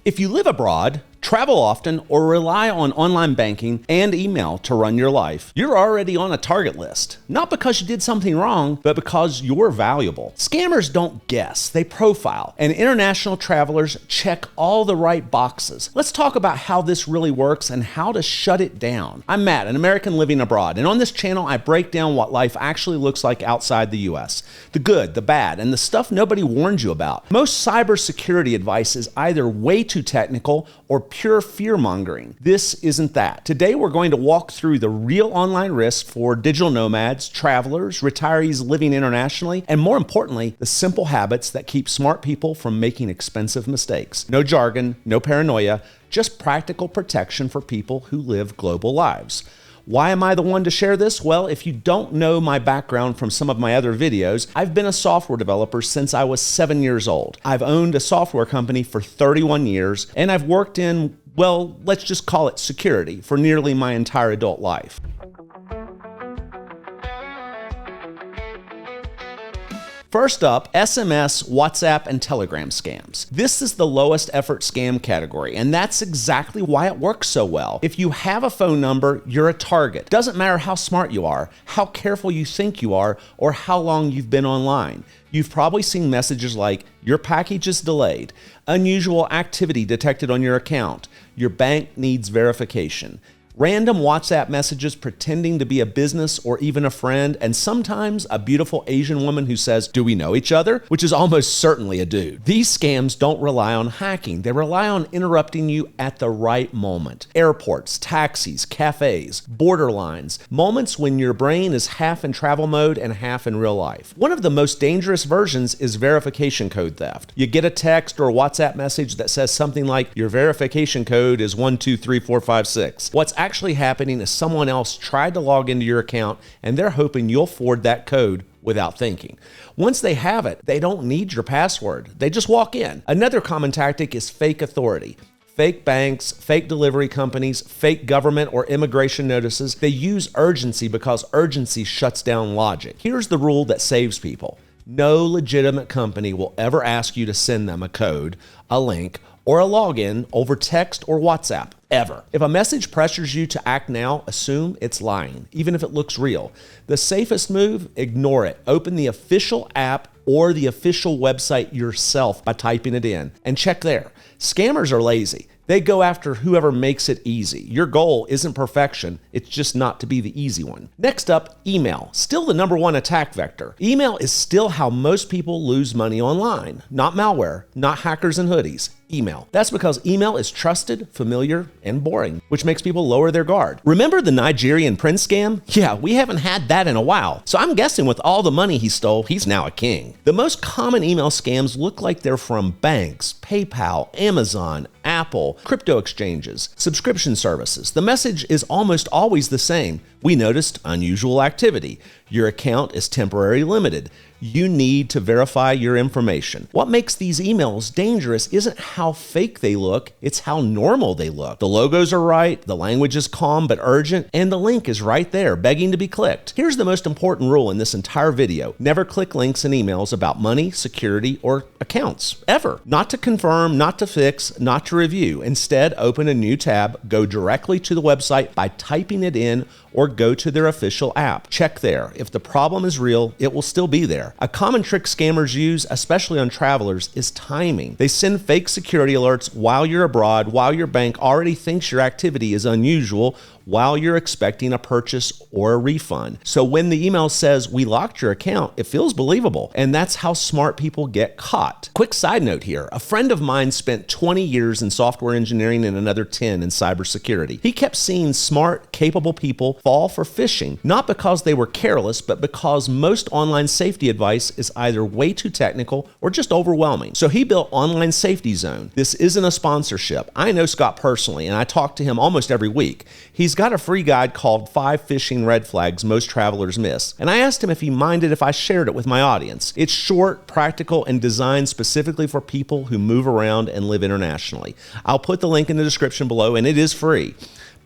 If you live abroad, travel often, or rely on online banking and email to run your life, you're already on a target list. Not because you did something wrong, but because you're valuable. Scammers don't guess, they profile, and international travelers check all the right boxes. Let's talk about how this really works and how to shut it down. I'm Matt, an American living abroad, and on this channel I break down what life actually looks like outside the US. The good, the bad, and the stuff nobody warned you about. Most cybersecurity advice is either way too technical or pure fear-mongering. This isn't that. Today we're going to walk through the real online risks for digital nomads, travelers, retirees living internationally, and more importantly, the simple habits that keep smart people from making expensive mistakes. No jargon, no paranoia, just practical protection for people who live global lives. Why am I the one to share this? Well, if you don't know my background from some of my other videos, I've been a software developer since I was 7 years old. I've owned a software company for 31 years, and I've worked in, well, let's just call it security for nearly my entire adult life. First up, SMS, WhatsApp, and Telegram scams. This is the lowest effort scam category, and that's exactly why it works so well. If you have a phone number, you're a target. Doesn't matter how smart you are, how careful you think you are, or how long you've been online. You've probably seen messages like, your package is delayed, unusual activity detected on your account, your bank needs verification. Random WhatsApp messages pretending to be a business or even a friend, and sometimes a beautiful Asian woman who says, "Do we know each other?" Which is almost certainly a dude. These scams don't rely on hacking. They rely on interrupting you at the right moment. Airports, taxis, cafes, borderlines, moments when your brain is half in travel mode and half in real life. One of the most dangerous versions is verification code theft. You get a text or a WhatsApp message that says something like, "Your verification code is 123456." What's actually happening is someone else tried to log into your account and they're hoping you'll forward that code without thinking. Once they have it, they don't need your password. They just walk in. Another common tactic is fake authority. Fake banks, fake delivery companies, fake government or immigration notices. They use urgency because urgency shuts down logic. Here's the rule that saves people. No legitimate company will ever ask you to send them a code, a link, or a login over text or WhatsApp, ever. If a message pressures you to act now, assume it's lying, even if it looks real. The safest move, ignore it. Open the official app or the official website yourself by typing it in, and check there. Scammers are lazy. They go after whoever makes it easy. Your goal isn't perfection, it's just not to be the easy one. Next up, email. Still the #1 attack vector. Email is still how most people lose money online. Not malware, not hackers and hoodies. Email. That's because email is trusted, familiar, and boring, which makes people lower their guard. Remember the Nigerian prince scam? Yeah, we haven't had that in a while. So I'm guessing with all the money he stole, he's now a king. The most common email scams look like they're from banks, PayPal, Amazon, Apple, crypto exchanges, subscription services. The message is almost always the same. We noticed unusual activity. Your account is temporarily limited. You need to verify your information. What makes these emails dangerous isn't how fake they look, it's how normal they look. The logos are right, the language is calm but urgent, and the link is right there, begging to be clicked. Here's the most important rule in this entire video. Never click links in emails about money, security, or accounts, ever. Not to confirm, not to fix, not to review. Instead, open a new tab, go directly to the website by typing it in, or go to their official app. Check there. If the problem is real, it will still be there. A common trick scammers use, especially on travelers, is timing. They send fake security alerts while you're abroad, while your bank already thinks your activity is unusual, while you're expecting a purchase or a refund. So when the email says, "We locked your account," it feels believable. And that's how smart people get caught. Quick side note here. A friend of mine spent 20 years in software engineering and another 10 in cybersecurity. He kept seeing smart, capable people fall for phishing, not because they were careless, but because most online safety advice is either way too technical or just overwhelming. So he built Online Safety Zone. This isn't a sponsorship. I know Scott personally, and I talk to him almost every week. He's got a free guide called 5 Phishing Red Flags Most Travelers Miss, and I asked him if he minded if I shared it with my audience. It's short, practical, and designed specifically for people who move around and live internationally. I'll put the link in the description below, and it is free.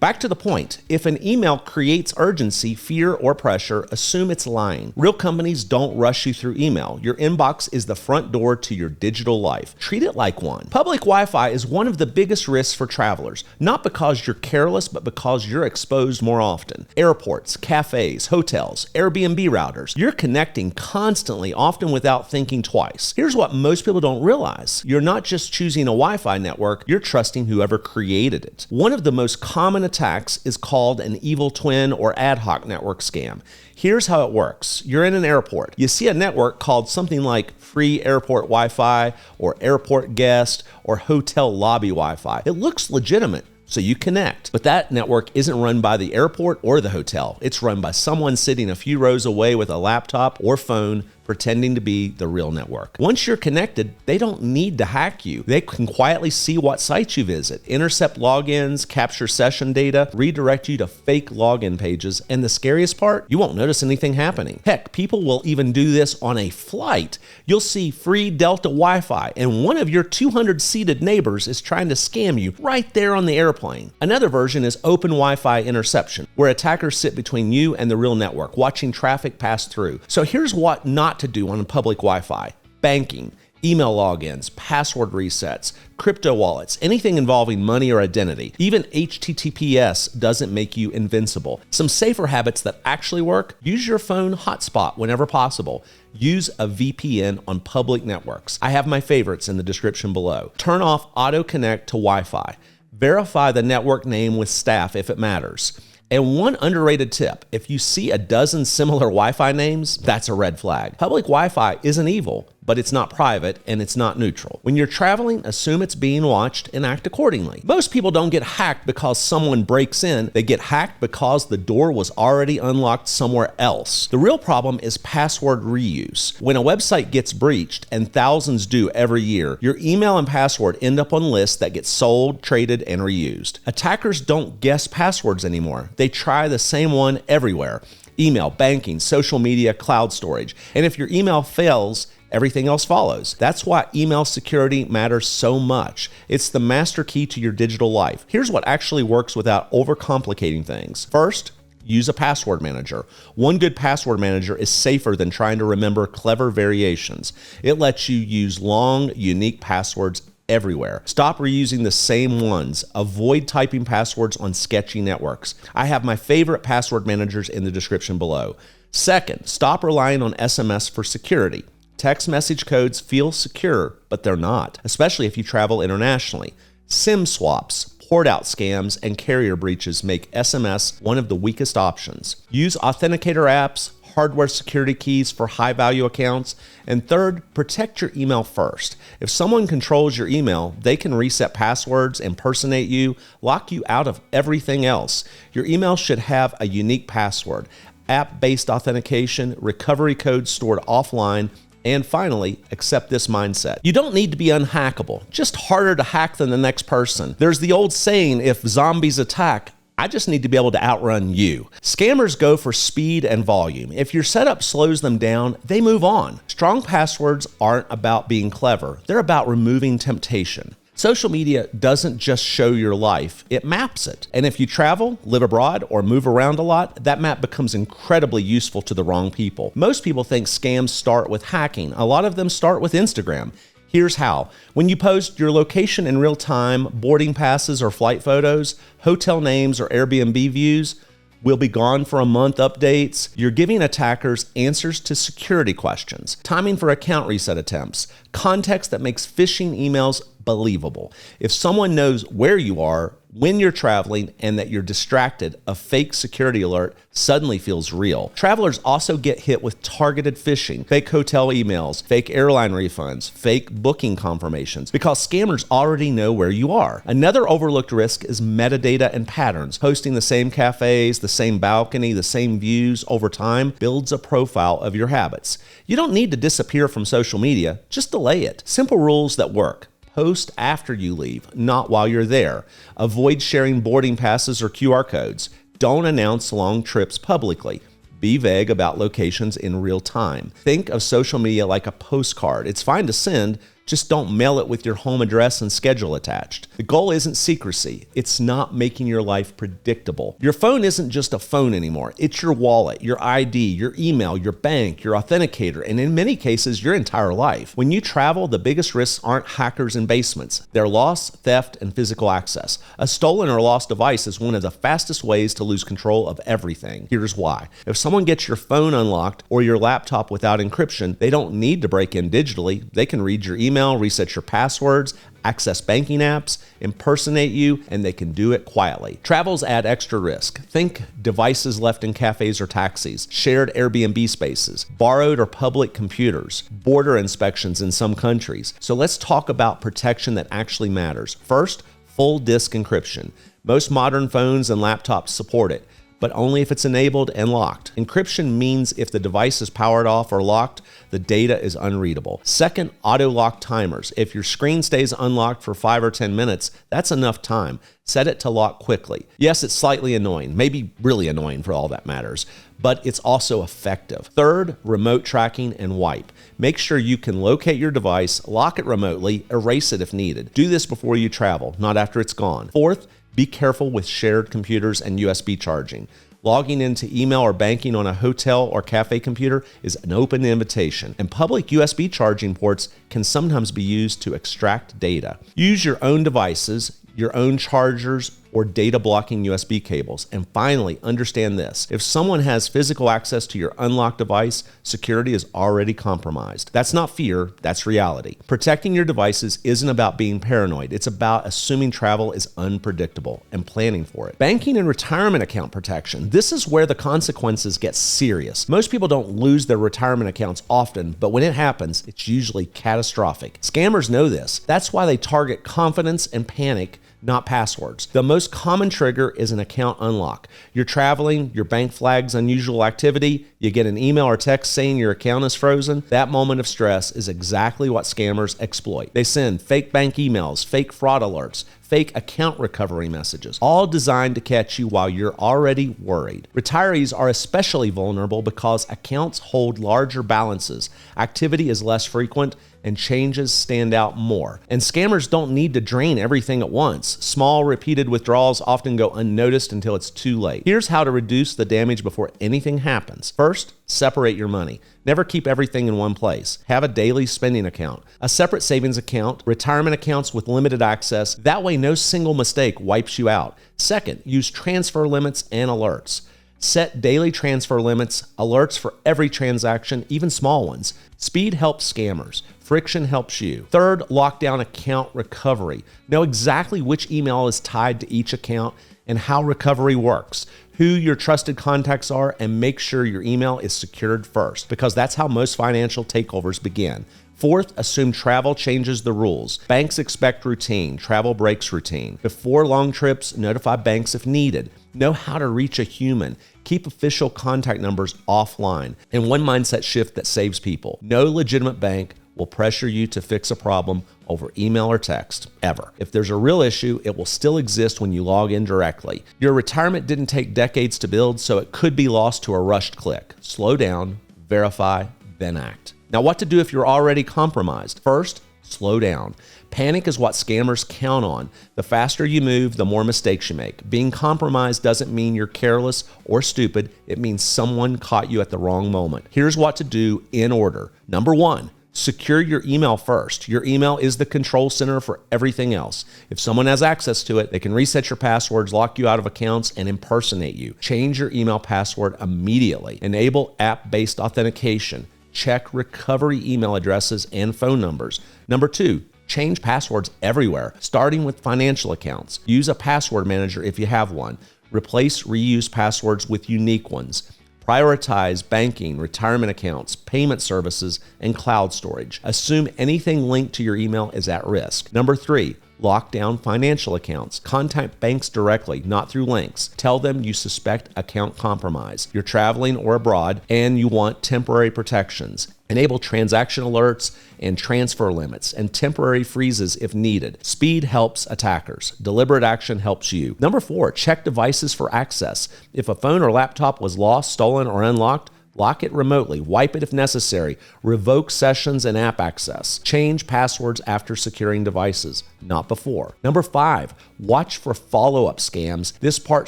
Back to the point. If an email creates urgency, fear, or pressure, assume it's lying. Real companies don't rush you through email. Your inbox is the front door to your digital life. Treat it like one. Public Wi-Fi is one of the biggest risks for travelers, not because you're careless, but because you're exposed more often. Airports, cafes, hotels, Airbnb routers. You're connecting constantly, often without thinking twice. Here's what most people don't realize. You're not just choosing a Wi-Fi network, you're trusting whoever created it. One of the most common attacks is called an evil twin or ad hoc network scam. Here's how it works. You're in an airport. You see a network called something like free airport Wi-Fi or airport guest or hotel lobby Wi-Fi. It looks legitimate, so you connect. But that network isn't run by the airport or the hotel. It's run by someone sitting a few rows away with a laptop or phone pretending to be the real network. Once you're connected, they don't need to hack you. They can quietly see what sites you visit, intercept logins, capture session data, redirect you to fake login pages, and the scariest part, you won't notice anything happening. Heck, people will even do this on a flight. You'll see free Delta Wi-Fi, and one of your 200-seated neighbors is trying to scam you right there on the airplane. Another version is open Wi-Fi interception, where attackers sit between you and the real network, watching traffic pass through. So here's what not to do on public Wi-Fi: banking, email logins, password resets, crypto wallets, anything involving money or identity. Even HTTPS doesn't make you invincible. Some safer habits that actually work: use your phone hotspot whenever possible. Use a VPN on public networks. I have my favorites in the description below. Turn off auto connect to Wi-Fi. Verify the network name with staff if it matters. And one underrated tip: if you see a dozen similar Wi-Fi names, that's a red flag. Public Wi-Fi isn't evil, but it's not private and it's not neutral. When you're traveling, assume it's being watched and act accordingly. Most people don't get hacked because someone breaks in. They get hacked because the door was already unlocked somewhere else. The real problem is password reuse. When a website gets breached, and thousands do every year, your email and password end up on lists that get sold, traded, and reused. Attackers don't guess passwords anymore. They try the same one everywhere: email, banking, social media, cloud storage. And if your email fails, everything else follows. That's why email security matters so much. It's the master key to your digital life. Here's what actually works without overcomplicating things. First, use a password manager. One good password manager is safer than trying to remember clever variations. It lets you use long, unique passwords everywhere. Stop reusing the same ones. Avoid typing passwords on sketchy networks. I have my favorite password managers in the description below. Second, stop relying on SMS for security. Text message codes feel secure, but they're not, especially if you travel internationally. SIM swaps, port out scams, and carrier breaches make SMS one of the weakest options. Use authenticator apps, hardware security keys for high-value accounts, and third, protect your email first. If someone controls your email, they can reset passwords, impersonate you, lock you out of everything else. Your email should have a unique password, app-based authentication, recovery codes stored offline, and finally, accept this mindset. You don't need to be unhackable, just harder to hack than the next person. There's the old saying, if zombies attack, I just need to be able to outrun you. Scammers go for speed and volume. If your setup slows them down, they move on. Strong passwords aren't about being clever. They're about removing temptation. Social media doesn't just show your life, it maps it. And if you travel, live abroad, or move around a lot, that map becomes incredibly useful to the wrong people. Most people think scams start with hacking. A lot of them start with Instagram. Here's how. When you post your location in real time, boarding passes or flight photos, hotel names or Airbnb views, will be gone for a month updates, you're giving attackers answers to security questions, timing for account reset attempts, context that makes phishing emails believable. If someone knows where you are, when you're traveling, and that you're distracted, a fake security alert suddenly feels real. Travelers also get hit with targeted phishing, fake hotel emails, fake airline refunds, fake booking confirmations, because scammers already know where you are. Another overlooked risk is metadata and patterns. Hosting the same cafes, the same balcony, the same views over time builds a profile of your habits. You don't need to disappear from social media, just delay it. Simple rules that work. Post after you leave, not while you're there. Avoid sharing boarding passes or QR codes. Don't announce long trips publicly. Be vague about locations in real time. Think of social media like a postcard. It's fine to send, Just don't mail it with your home address and schedule attached. The goal isn't secrecy. It's not making your life predictable. Your phone isn't just a phone anymore. It's your wallet, your ID, your email, your bank, your authenticator, and in many cases, your entire life. When you travel, the biggest risks aren't hackers and basements. They're loss, theft, and physical access. A stolen or lost device is one of the fastest ways to lose control of everything. Here's why. If someone gets your phone unlocked or your laptop without encryption, they don't need to break in digitally. They can read your email, reset your passwords, access banking apps, impersonate you, and they can do it quietly. Travels add extra risk. Think devices left in cafes or taxis, shared Airbnb spaces, borrowed or public computers, border inspections in some countries. So let's talk about protection that actually matters. First, full disk encryption. Most modern phones and laptops support it, but only if it's enabled and locked. Encryption means if the device is powered off or locked, the data is unreadable. Second, auto lock timers. If your screen stays unlocked for 5 or 10 minutes, that's enough time. Set it to lock quickly. Yes, it's slightly annoying, maybe really annoying for all that matters, but it's also effective. Third, remote tracking and wipe. Make sure you can locate your device, lock it remotely, erase it if needed. Do this before you travel, not after it's gone. Fourth, be careful with shared computers and USB charging. Logging into email or banking on a hotel or cafe computer is an open invitation, and public USB charging ports can sometimes be used to extract data. Use your own devices, your own chargers, or data blocking USB cables. And finally, understand this. If someone has physical access to your unlocked device, security is already compromised. That's not fear, that's reality. Protecting your devices isn't about being paranoid. It's about assuming travel is unpredictable and planning for it. Banking and retirement account protection. This is where the consequences get serious. Most people don't lose their retirement accounts often, but when it happens, it's usually catastrophic. Scammers know this. That's why they target confidence and panic, not passwords. The most common trigger is an account unlock. You're traveling, your bank flags unusual activity, you get an email or text saying your account is frozen. That moment of stress is exactly what scammers exploit. They send fake bank emails, fake fraud alerts, fake account recovery messages, all designed to catch you while you're already worried. Retirees are especially vulnerable because accounts hold larger balances, activity is less frequent, and changes stand out more. And scammers don't need to drain everything at once. Small, repeated withdrawals often go unnoticed until it's too late. Here's how to reduce the damage before anything happens. First, separate your money. Never keep everything in one place. Have a daily spending account, a separate savings account, retirement accounts with limited access. That way, no single mistake wipes you out. Second, use transfer limits and alerts. Set daily transfer limits, alerts for every transaction, even small ones. Speed helps scammers. Friction helps you. Third, lock down account recovery. Know exactly which email is tied to each account and how recovery works, who your trusted contacts are, and make sure your email is secured first, because that's how most financial takeovers begin. Fourth, assume travel changes the rules. Banks expect routine. Travel breaks routine. Before long trips, notify banks if needed. Know how to reach a human. Keep official contact numbers offline. And one mindset shift that saves people. No legitimate bank will pressure you to fix a problem over email or text, ever. If there's a real issue, it will still exist when you log in directly. Your retirement didn't take decades to build, so it could be lost to a rushed click. Slow down, verify, then act. Now, what to do if you're already compromised? First, slow down. Panic is what scammers count on. The faster you move, the more mistakes you make. Being compromised doesn't mean you're careless or stupid. It means someone caught you at the wrong moment. Here's what to do in order. Number one, secure your email first. Your email is the control center for everything else. If someone has access to it, they can reset your passwords, lock you out of accounts, and impersonate you. Change your email password immediately. Enable app-based authentication. Check recovery email addresses and phone numbers. Number two, change passwords everywhere, starting with financial accounts. Use a password manager if you have one. Replace reused passwords with unique ones. Prioritize banking, retirement accounts, payment services, and cloud storage. Assume anything linked to your email is at risk. Number three, lock down financial accounts. Contact banks directly, not through links. Tell them you suspect account compromise. You're traveling or abroad and you want temporary protections. Enable transaction alerts and transfer limits and temporary freezes if needed. Speed helps attackers. Deliberate action helps you. Number four, check devices for access. If a phone or laptop was lost, stolen, or unlocked, Lock it remotely, wipe it if necessary, revoke sessions and app access, change passwords after securing devices, not before. Number 5, watch for follow-up scams. This part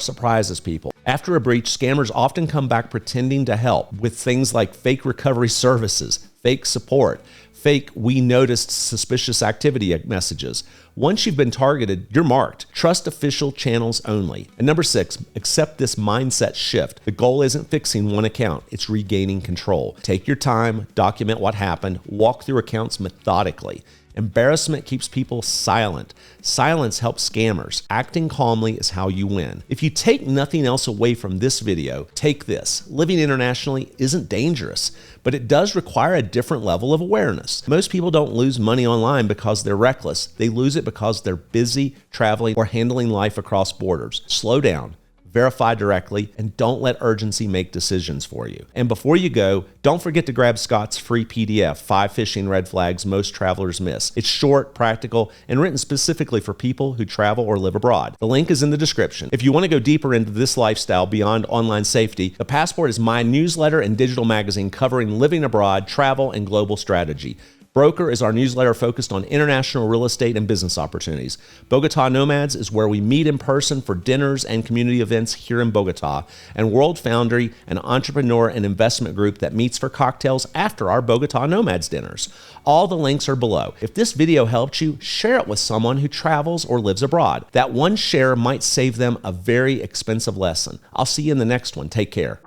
surprises people. After a breach, scammers often come back pretending to help with things like fake recovery services, fake support, fake "we noticed suspicious activity" messages. Once you've been targeted, you're marked. Trust official channels only. And number 6, accept this mindset shift. The goal isn't fixing one account, it's regaining control. Take your time, document what happened, walk through accounts methodically. Embarrassment keeps people silent. Silence helps scammers. Acting calmly is how you win. If you take nothing else away from this video, take this. Living internationally isn't dangerous, but it does require a different level of awareness. Most people don't lose money online because they're reckless. They lose it because they're busy traveling or handling life across borders. Slow down. Verify directly, and don't let urgency make decisions for you. And before you go, don't forget to grab Scott's free PDF, 5 Phishing Red Flags Most Travelers Miss. It's short, practical, and written specifically for people who travel or live abroad. The link is in the description. If you want to go deeper into this lifestyle beyond online safety, The Passport is my newsletter and digital magazine covering living abroad, travel, and global strategy. Brokor is our newsletter focused on international real estate and business opportunities. Bogotá Nomads is where we meet in person for dinners and community events here in Bogotá. And World Foundry, an entrepreneur and investment group that meets for cocktails after our Bogotá Nomads dinners. All the links are below. If this video helped you, share it with someone who travels or lives abroad. That one share might save them a very expensive lesson. I'll see you in the next one. Take care.